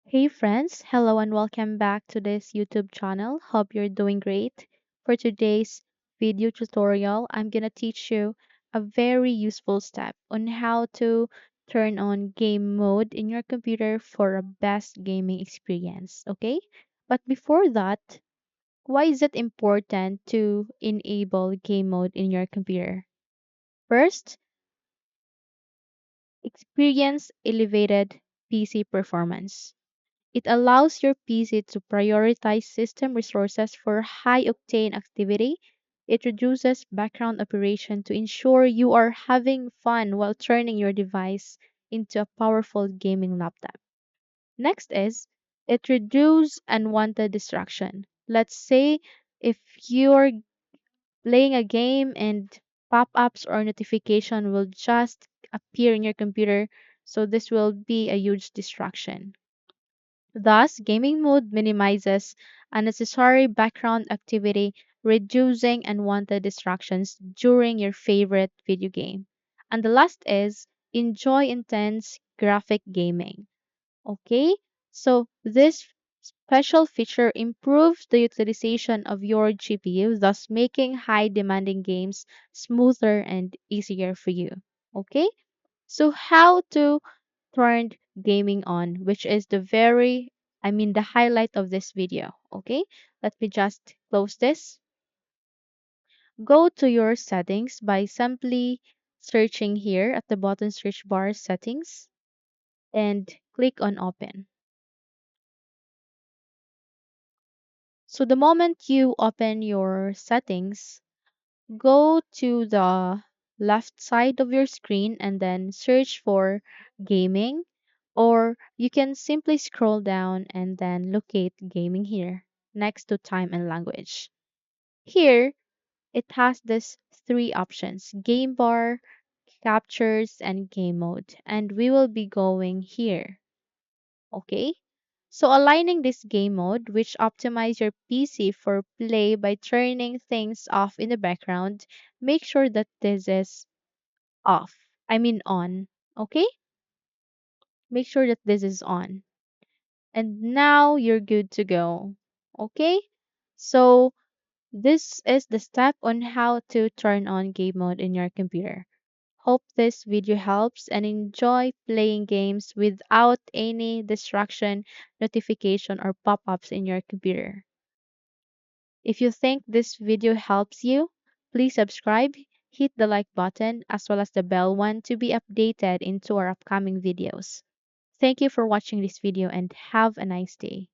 Hey friends, hello and welcome back to this YouTube channel. Hope you're doing great. For today's video tutorial, I'm gonna teach you a very useful step on how to turn on game mode in your computer for a best gaming experience, okay? But before that, why is it important to enable game mode in your computer? First, experience elevated PC performance. It allows your PC to prioritize system resources for high octane activity. It reduces background operation to ensure you are having fun while turning your device into a powerful gaming laptop. Next is it reduces unwanted distraction. Let's say if you're playing a game and pop-ups or notification will just appear in your computer, so this will be a huge distraction. Thus, gaming mode minimizes unnecessary background activity, reducing unwanted distractions during your favorite video game. And the last is enjoy intense graphic gaming. Okay? So, this special feature improves the utilization of your GPU, thus making high demanding games smoother and easier for you. Okay? So, how to turn gaming on, which is the highlight of this video. Okay, let me just close this. Go to your settings by simply searching here at the bottom search bar settings and click on open. So, the moment you open your settings, go to the left side of your screen and then search for gaming, or you can simply scroll down and then locate gaming here next to time and language. Here, it has this three options: game bar, captures, and game mode. And we will be going here. Okay? So aligning this game mode, which optimize your PC for play by turning things off in the background, make sure that this is on. Okay? Make sure that this is on. And now you're good to go. Okay? So this is the step on how to turn on game mode in your computer. Hope this video helps and enjoy playing games without any distraction, notification, or pop ups in your computer. If you think this video helps you, please subscribe, hit the like button, as well as the bell one to be updated into our upcoming videos. Thank you for watching this video and have a nice day.